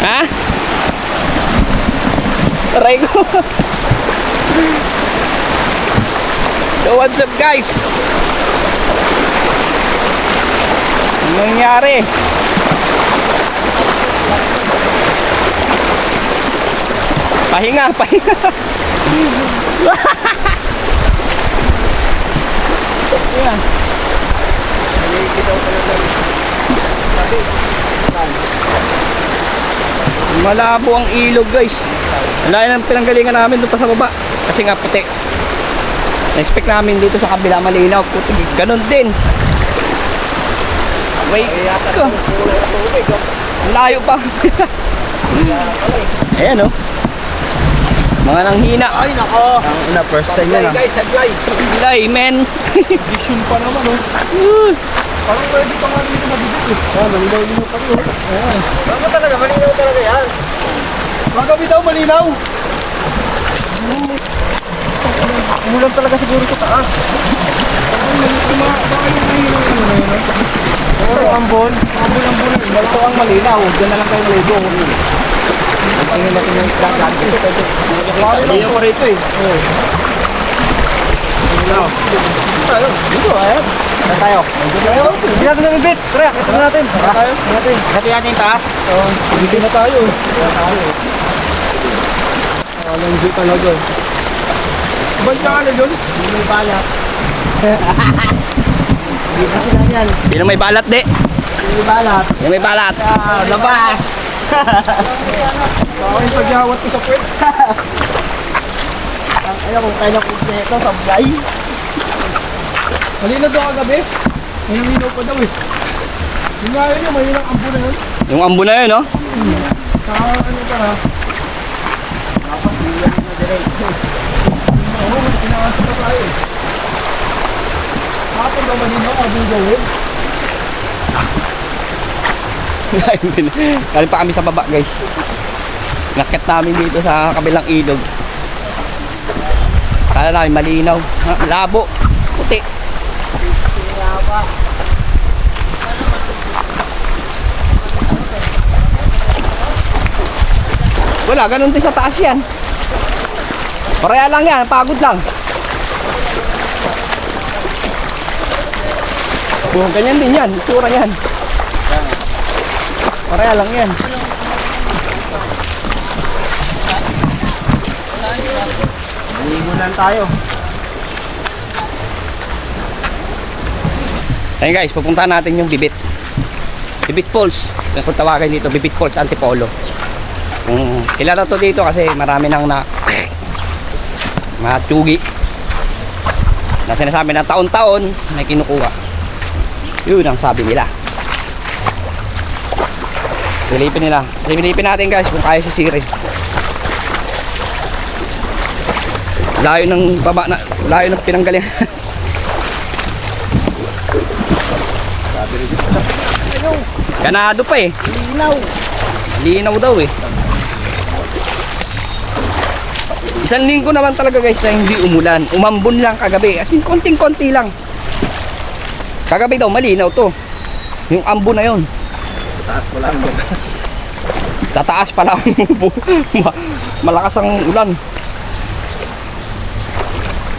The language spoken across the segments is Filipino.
Ha? Aray ko. So what's up guys? Ano nangyari? Pahinga, pahinga. Yan. Malabo ang ilog guys. Wala nang pinanggalingan namin doon pa sa baba. Kasi nga puti. Na-expect namin dito sa kabila malinaw. Puti. Ganon din. Wait. Layo pa. Ayan o. Mga nanghina. Ay nako. Ang first time yan. Guys, supply. Supply men. Vision pa naman Parang pwede pa nga dito mabibig malinaw pa rin Ayan. Bakit talaga? Malinaw talaga yan. Magabi daw malinaw. Umulan talaga siguro sa taas. Pero ambon. Ambon. Malito ang malinaw. Diyan na lang kayo ligo. Tingnan natin yung isda lagi. Hindi pa rito Malinaw. Dito Saan tayo? Hindi natin ng ibit. Tara, kita natin. Tara tayo. Hati natin taas. Dito na tayo. Hindi talaga. Ba't ka ano yun? Hindi may balat. Hindi na sila yan. Sino may balat de? Hindi may balat. Sino may balat? Labas! Baka yung pagyawat ko sa puwet. Ayaw kung kaya na ito, sablay. Malinaw daw kagabi. May naminaw pa daw Yung nga yun, may ilang ambo na yun. Yung ambo na yun, no? Ano ka na? Dapat bilang na direct. Oo, pinakasa pa tayo Kapag daw malinaw, ano yung gawin? Galing pa kami sa baba guys. Nakit namin dito sa kabilang ilog. Kala namin malinaw. Labo. Puti. Wala, ganun din sa taas yan. Pareha lang yan, pagod lang. Oh, ganyan din yan, itsura yan. Pareha lang yan. Limunan tayo. Ayun guys, pupuntahan natin yung Bibit. Bibit Falls. Kung tawagin dito, Bibit Falls Antipolo. Kilala to dito kasi marami nang mga tsugi na sinasabi na taon-taon may kinukuha. Yun ang sabi nila. Silipin nila. Silipin natin guys kung kaya sisirin. Layo ng baba na, layo ng pinanggalingan. Ganado pa Linaw daw Isang linggo naman talaga guys na hindi umulan. Umambon lang kagabi. As in, konting-konti lang. Kagabi daw malinaw to. Yung ambo na yon. Taas pa lang. Tataas pa lang. Malakas ang ulan.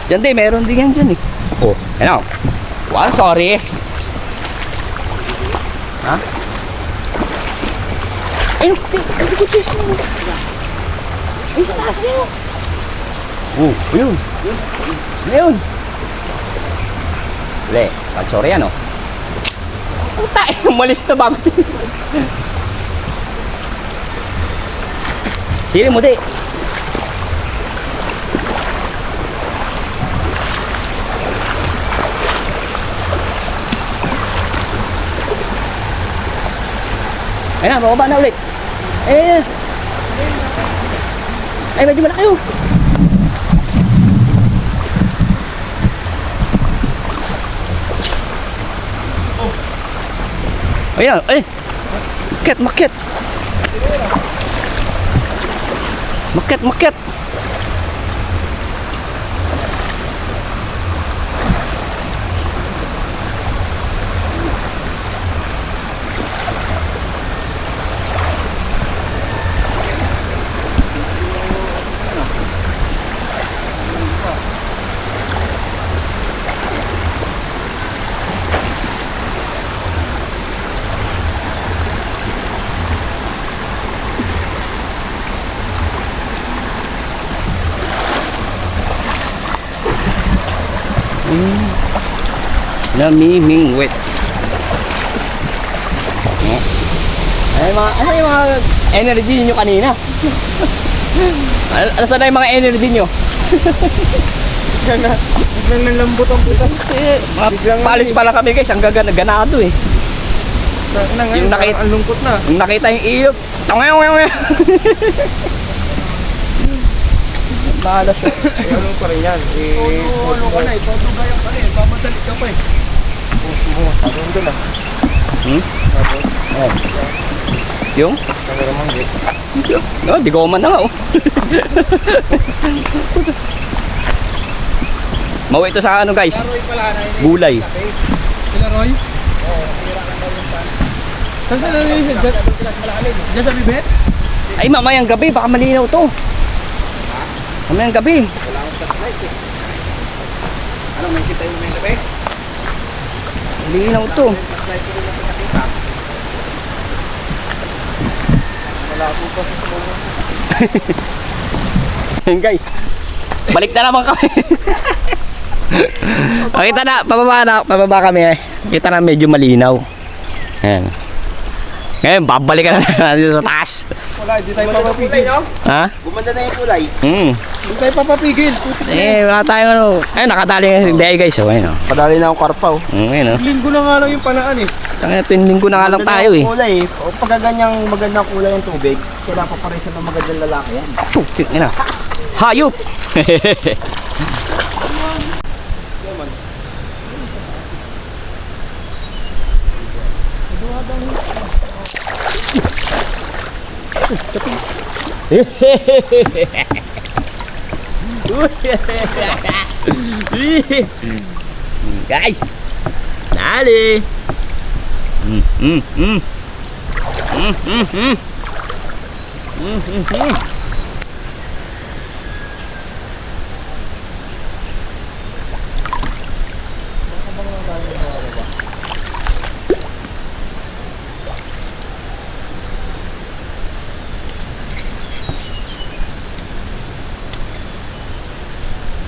Diyan din, meron din yan dyan Oh, ano? Well, sorry. Ha? Ay, hindi ko cheese mo. Ay, taas nyo. Yun. Yun. Le, sorry ano? Puta, umalis na bago. Sili mo di. Ayun na, bababa na ulit. Ay, medyo malaki yun. Ayan, maket. Maket. Namimingwit. Ano yung mga energy niyo kanina? Ano sana yung mga energy niyo? Biglang nalambot ang puta. Paalis pala kami guys, ang ganado eh. Yung nakita, ang lungkot na. yung nakita yung ilog. Bahala siya. Ano pa rin yan? Ano ka na eh, todo gayak ka rin. Mamadali ka pa eh. Ano doon ah? Oh. Yung? Cameraman gate. Oh, di ko man na nga oh. Mauwi ito sa ano guys? Roy pala na yun. Gulay. Sila Roy? Oo, sira ka daw yung pan. Saan sila yun? Diyan sa bibet? Ay mamayang gabi, baka malinaw to. Mamayang gabi. Wala akong flashlight eh. Ano, may sita yung may gabi? Malinaw to. Flashlight ko rin na pinakita. Wala ako pa sa sumunod. Ayun guys. Balik na naman kami. Kita na, pababa kami eh. Kita na medyo malinaw. Ayan. Ngayon, babalikan na natin sa taas. Wala, hindi tayo papapigil. Ha? Gumanda na yung kulay. Hindi tayo papapigil. Wala tayong ano. Ayun, nakadali nga si Day guys. Oh, ayun oh. Padali na akong karpaw. Ayun oh. Linggo na nga lang yung panaan eh. Tangina, twin linggo na nga lang tayo eh. Kulay eh. O pagka ganyang magandang kulay ng tubig, kailangan pa paresan ng magandang lalaki yan. Putik ina. Hayop. Guys, dali.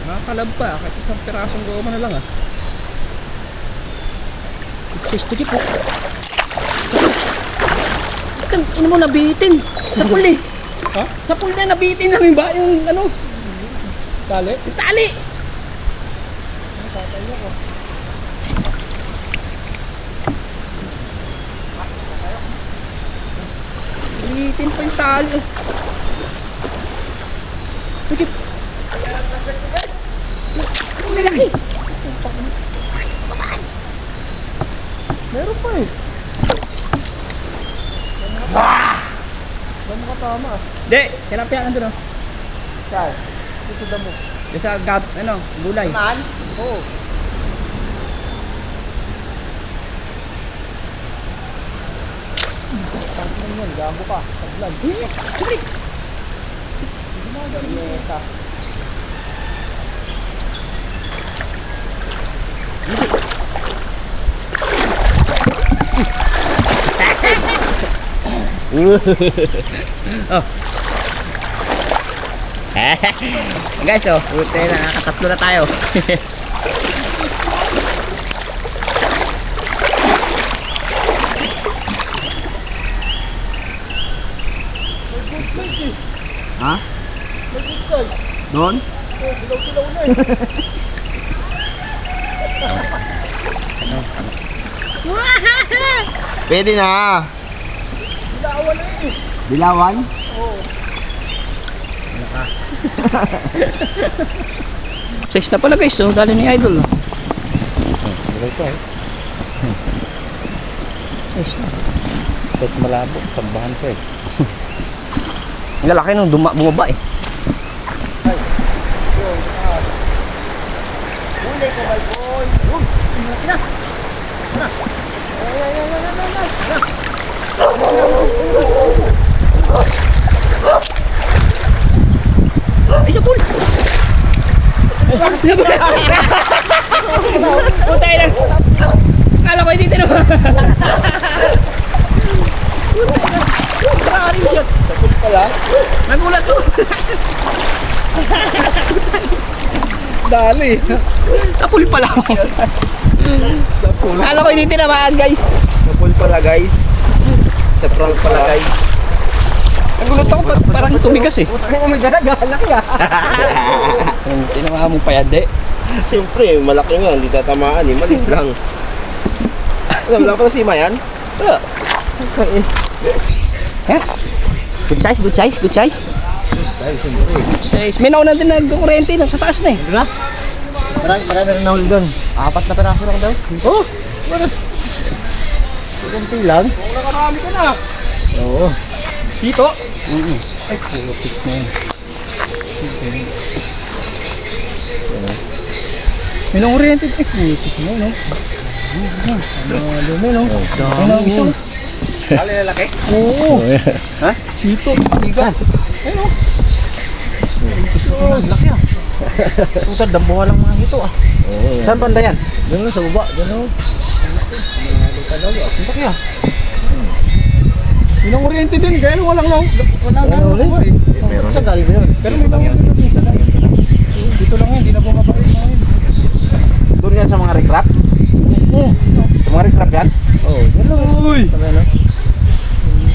Nakakalab pa, kahit isang pirasong goma na lang ah. Gusto di po. Ano mo nabitin? Sa puli. Ha? Sa puli na nabitin namin ba yung ano? Tali? Yung tali. Nabitin pa yung tali. Pagkip. Ang lalaki. Meron pa eh. Saan mo tama ah? Di, tilapia nandun oh. Saan? Dito damo. Di sa ano, gulay. Saan? Oo. Tangin yan, gambo ka. Taglag. Balik. Neta. Oh. Guys, oh, buti na nakatatlo na tayo. Ha? May good size. Doon? Oh, dilaw-dilaw na eh. Pwede na. Dilawan na eh. Dilawan? Oo. Size na pala guys, oh, dali ni Idol. Dilaw pa eh. Size na. Tapos malabo, tambahan siya eh. Ang lalaki nung bumaba eh. Huli ko, my boy. Ay, sa pool! Putay na! Kala ko dito na. Maraming shot. Sa pool pala. Nagulat ko. Dali. Napul pala ako. Sa pool. Kala ko hindi tinamaan guys. Sa pool pala guys. Sa prank pala guys. Nagulat ako parang tumigas eh. Putang ina, may dalaga. Laki ah. Tinamaan mo pa yan, de. Siyempre, malaki nga. Hindi tatamaan eh. Maliit lang. Alam lang pala sima yan? Ah. Eh? Good size, good size, good size. Good size. May nauna din nag-kurente na sa taas na eh. Diba? Marami rin nahuli doon. 4 na peraso lang daw. Oh! Kunti lang. Oo, nakarami ka na. Oo. Dito? Ay, pulupit na yun. May nang-oriented. Ay, pulupit na yun, no? Dumi, no? Ano ang isa? Kali lalaki? Oo. Ha? Dito, bigat. Ayun, no? Laki ah. Puta, dambuha lang mga ito ah. Saan banda yan? Diyan lang sa baba. Diyan lang. Ang laki ah. May nang-oriented din. Kaya walang lang. Ano ulit? Saan galing ba yun? Pero may nang-oriented dito lang. Dito lang yun. Hindi na bumabait na yun. Doon yan sa mga recrap? Oo. Sa mga recrap yan? Oo. Yan lang. Uy!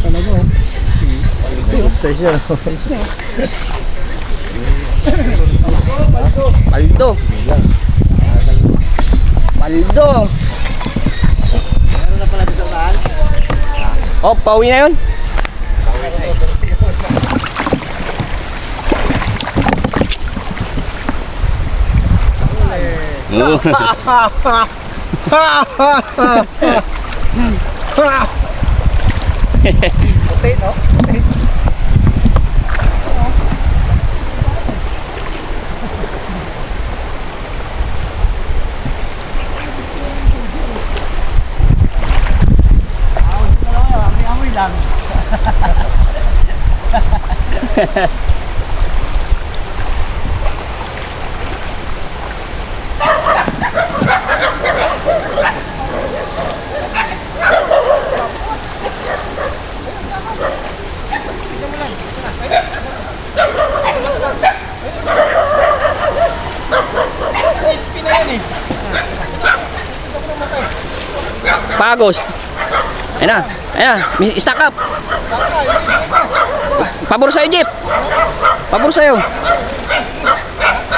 Talaga oh. Size yan. Paldo. Paldo. Meron na pala dito saan? Oh, pauwi na yun. Puti, no? Puti. May amoy lang. Pagos. Ayun na. Ayun na. Stack up. Pabor sa'yo, Jeep. Pabor sa'yo.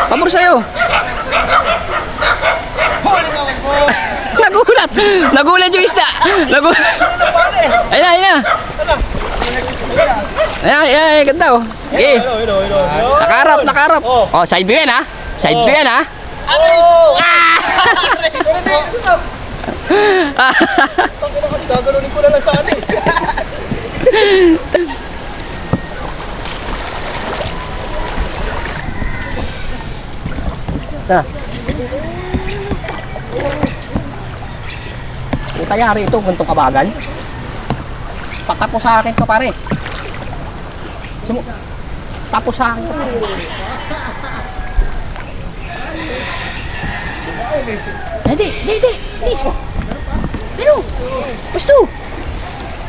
Pabor sa'yo. Nagulat. Nagulat yung isda. Nagulat. Ayun na, ayun na. Ayun, ayun, ayun. Ganda oh. Okay. Nakaharap, nakaharap. Oh, side view yan ha. Side view yan ha. Ah! Gagalunin ko na lang saan eh. Na. Puta yari ito, ganitong kabagal. Patapos sa akin to pare. Tapos sa akin to. Hindi. Please. Pero, gusto.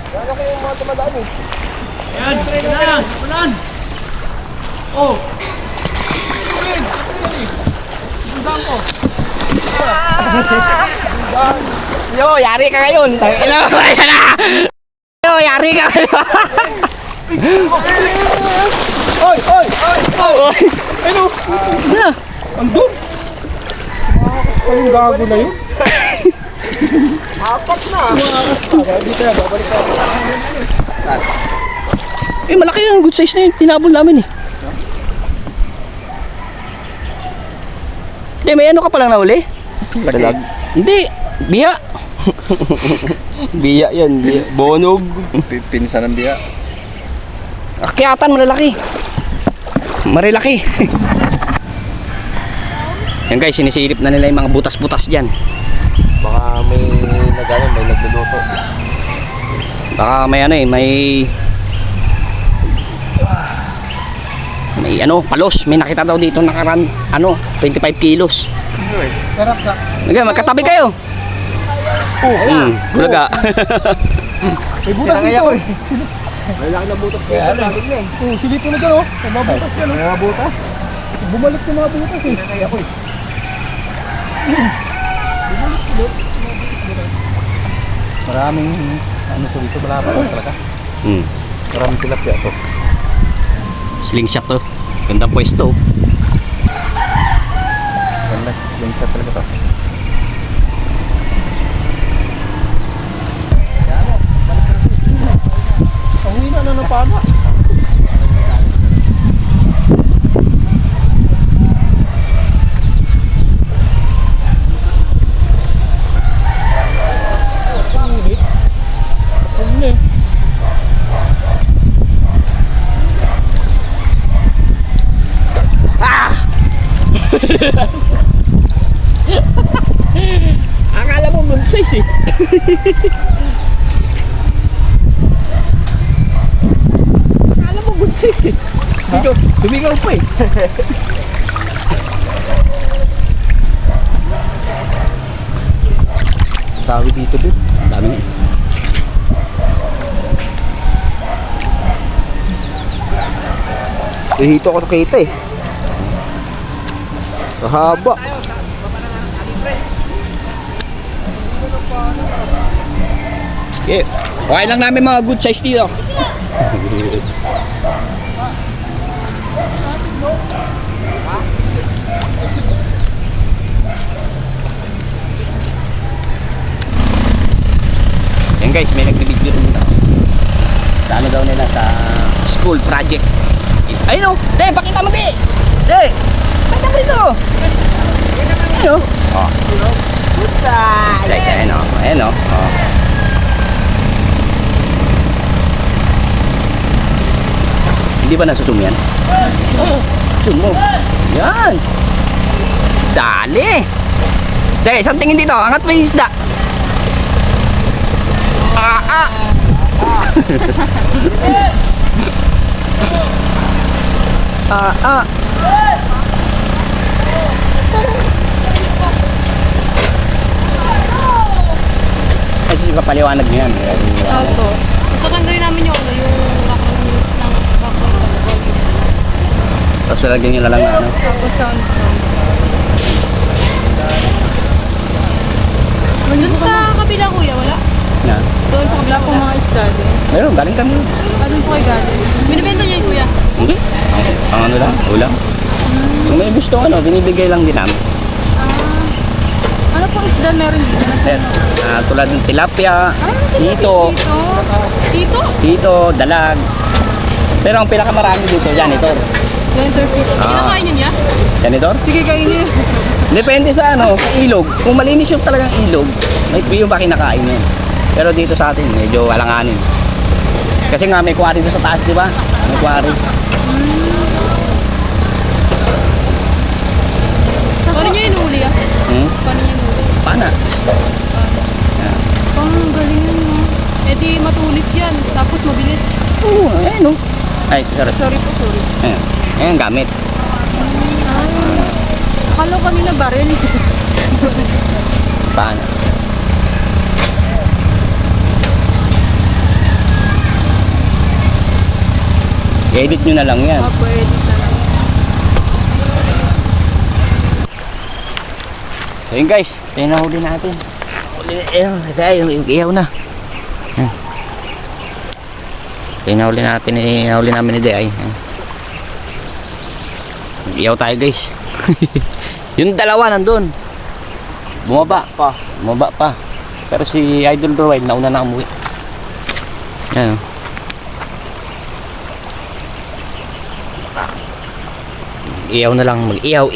Wala ko yung mga tumadaan eh. Ayan, ulan! Ulan! Oh! Ulan! Ulan ko! Yo, yari ka ngayon. Hello, ayan na. Yo, yari ka ngayon. Oy! Oy! Oy! Oy. Ano? Na. Andun! Anong gago na yun? Apat na! Dito na, babalik ka. Eh, malaki yung good size na yun. Tinabon namin eh. Hindi, may ano ka palang nahuli? Dalag. Hindi, biya. Biya yan. Biya. Bonog. Pinsan ng biya. Akyatan, malalaki. Marilaki. Yan guys, sinisilip na nila yung mga butas-butas dyan. Baka may may nagluluto. Baka may ano eh, may ano, palos. May nakita daw dito nakaran, ano, 25 kilos. Sarap ka. Magkatabi kayo. Bulaga. May butas dito eh. May laki na butas kaya ano eh. Oh, silipin mo dyan oh. May mga butas dyan oh. May mga butas? Bumalik yung mga butas eh. Kaya ako eh. Maraming ano to dito, malapit talaga. Maraming tilapia to. Slingshot to. Gandang pwesto. Ganda slingshot talaga to. Ang hina na ng pana. Akala mo good size eh. Akala mo good size eh. Sumigaw pa eh. Tawi dito din. Dami eh. Hihito ko kita eh. Mahaba. Okay. Okay lang namin mga good size dito. Yan guys, may nag-video rin dito. Sa ano daw nila sa school project. Ayun o! De, pakita mo di! De! Pakita mo dito! Ayun o! Oh. Good size. Size, ayun o. Ayun o. Oh. Hindi ba nasusum yan? Susum mo. Yan! Dali! De, isang tingin dito. Angat mo yung isda. Ah! Ah! Kasi papaliwanag niyo yan. Opo. Gusto tanggalin namin yung background news ng background ng Tapos lalagyan niyo na lang na ano. Tapos sound. Doon sa kabila kuya, wala? Na. Doon sa kabila po mga isda din. Meron, galing kami. Anong po kay galing? Binibenta niya yung kuya. Hindi. Ang ano lang, ulam. Kung may gusto ano, binibigay lang din namin. Ano po isda meron dito? Then, tulad ng tilapia, hito, Dito? dalag. Pero ang pinakamarami dito, janitor. Center fish. Kinakain niyo niya? Janitor? Sige, kainin. Depende sa ano, sa ilog. Kung malinis yung talagang ilog, may yung ba kinakain yun. Pero dito sa atin, medyo alanganin. Kasi nga may quarry doon sa taas, di ba? May quarry. Paano niya inuuli ah? Paano niya inuuli? Pana. Pang galing yun no? Eh di matulis yan. Tapos mabilis. Oo, no. Ay, sorry. Sorry po, sorry. Ayan, ayan gamit. Akala ko kanina baril. Pana. Edit nyo na lang yan. Pwede na lang. So yun guys, ito yung nahuli natin. Yung ihaw na. Yan. Ito yung nahuli natin, nahuli namin ni Day. Ihaw tayo guys. Yung dalawa nandun. Bumaba pa. Pero si Idol Roy nauna na umuwi. Yan. Ihaw na lang, mag-ihaw.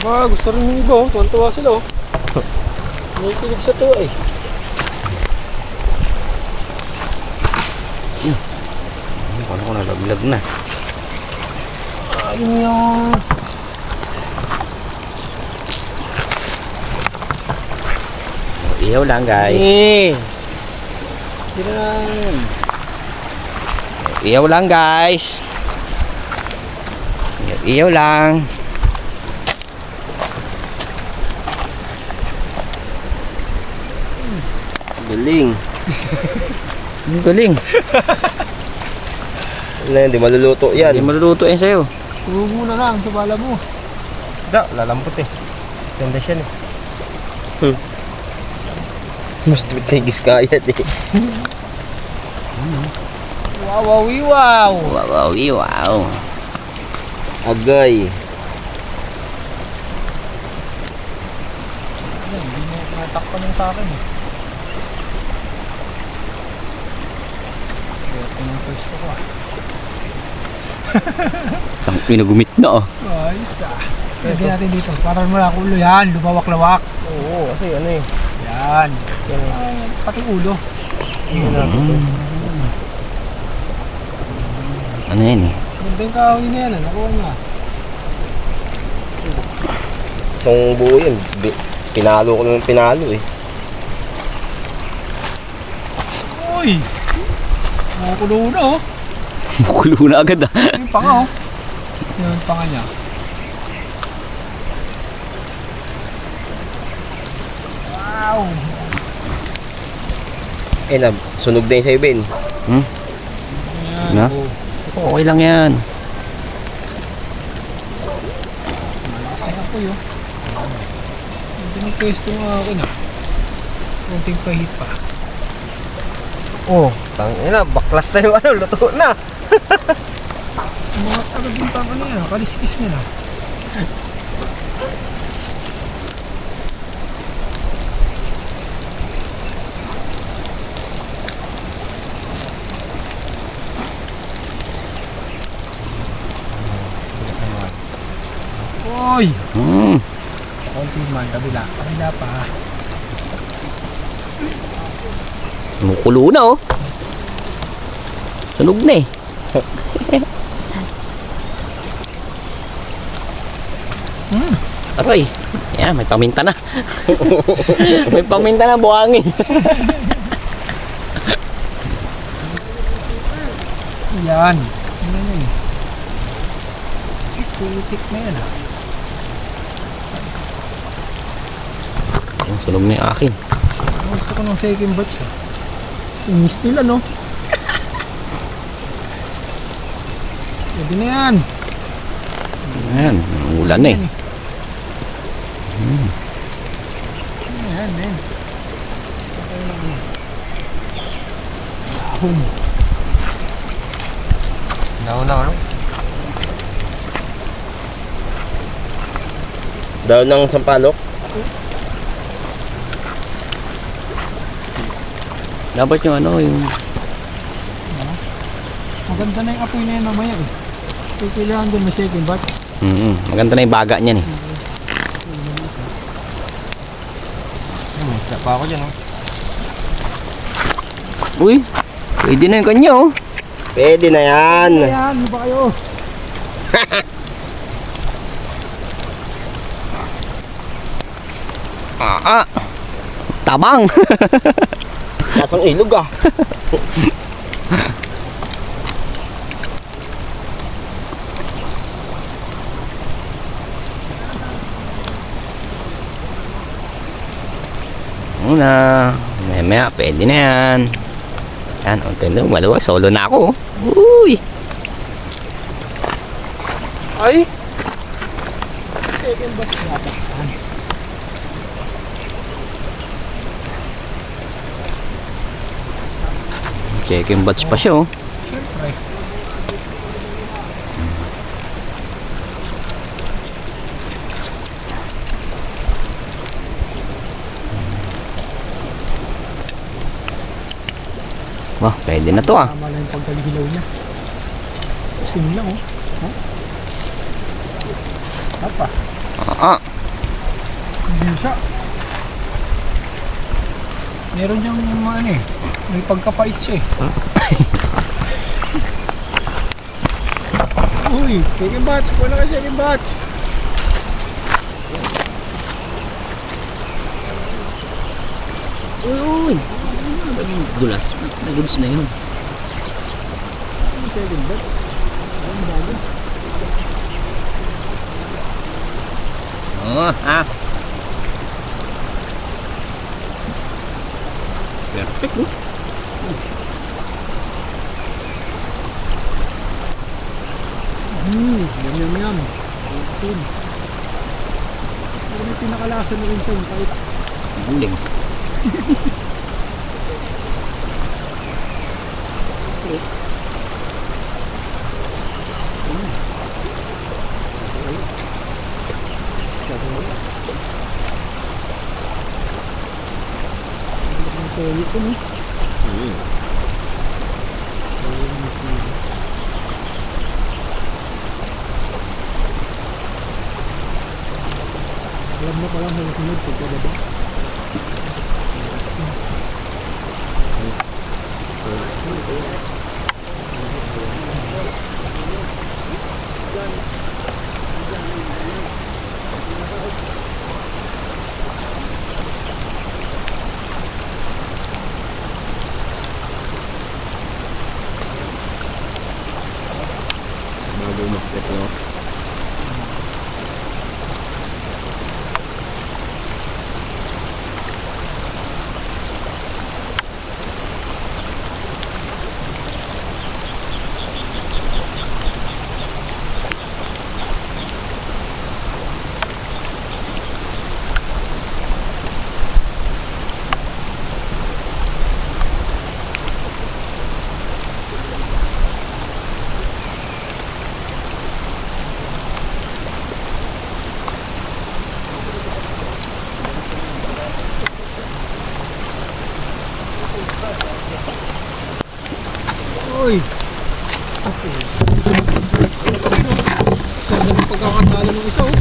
Ba, gusto rin ng iba. Tuwan-tuwa sila. May kilig sa tuwa eh. Paano ko nalaglag na? Ayos. Ihaw lang guys. Yes. Yan. Ihaw lang guys. Iyaw lang. Galing. Ang galing. Ano yan, di maluluto yan. Hindi maluluto yan sa'yo. Huwag mo na lang sa bala mo. Da, lalambot eh. Ganda siya eh. Mas tweet na yung giskayat eh. Wow, wow, wow. Wow, wow. Agay. Hindi mo natakpan yung sa akin eh. Swerte ng pwesto ko ah. Isang pinagumit na oh. Ayos ah. Lagyan natin dito. Para wala akong ulo yan. Lumawak-lawak. Oo, kasi ano eh. Yan. Ay, pati ulo. Ano yan eh? Ganda yung kahoy na yan. Nakuha niya. Isang buo yun. Pinalo ko lang ng pinalo eh. Uy! Nakukulo na oh. Mukulo na agad ah. Yung panga oh. Yung panga niya. Wow! Eh na, sunog na yun sa'yo Ben. Ayan. Na? Oh. Okay lang yan. Malakas na ako yun. Hindi mo pwesto nga ako na. Kunting pahit pa. Oh, tangina, baklas na yung ano, luto na. Mga agad yung pang ano yan. Kaliskis niya na. Uy! Hmm. Konti man, kabila. Kabila pa. Mukulo na oh. Sunog na eh. Aray. Yan, may paminta na. May paminta na buhangin. Yan. Ano yun eh. Pulitik na yan ah. Ang sunog na yung akin. Gusto ko ng second batch ah. Inis nila no. Pwede na yan. Ayan, ulan na eh. Ayan, men. Dahon. Daon na ano? Daon ng sampalok? Dapat yung ano, yung... Maganda na yung apoy na yan mamaya eh. So, kailangan din may second batch. Maganda na yung baga niyan eh. Wala pa ako dyan oh. Uy, pwede na yung kanya oh. Pwede na yan. Ayan, ano ba kayo? Tabang. Lasang ilog ah. Una, maya pwede na yan. Yan, unti na, maluwag, solo na ako. Uy! Ay! Second batch yata. Check yung batch pa siya oh. Siyempre. Wah, pwede na to ah. Tama lang yung pagkalihilaw niya. Sim lang oh. Huh? Apa? Hindi siya. Meron niyang ano eh. May pagkapait siya eh. Uy, second batch. Wala ka second batch. Uy! Dulas. Nagulis na yun. Second batch. Ang bago. Oo, ha? Perfect, no? Yum. Asin. Pero may pinakalasa na rin siya, yung kahit Huling. ang toyo ko, no? Alam mo pala sa sunod pagkababa. Bago umakit, no? Uy! Ganda ng pagkakatalo ng isa, oh.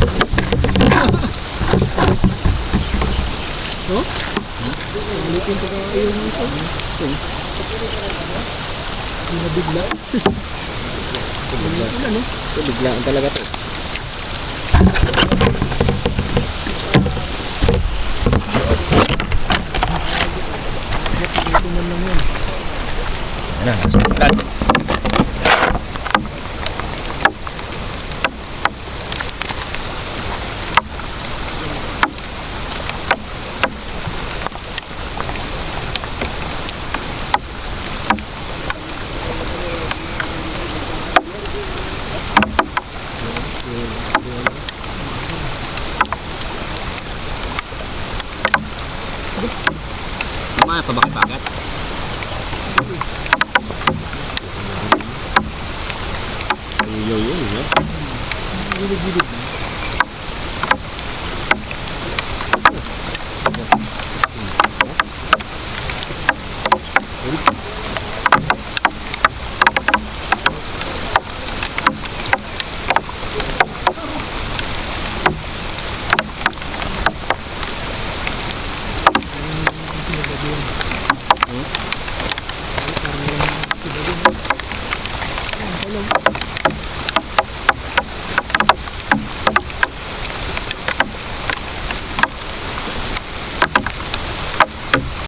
No? Ulitin pagkakayo ng isa. Hindi na bigla. Bigla, no? Ito, biglaan talaga to. Ito man lang yan. Ano, sulat. Mamaya pa bakit-bakit? Ayaw yun, no? Gilid-gilid na.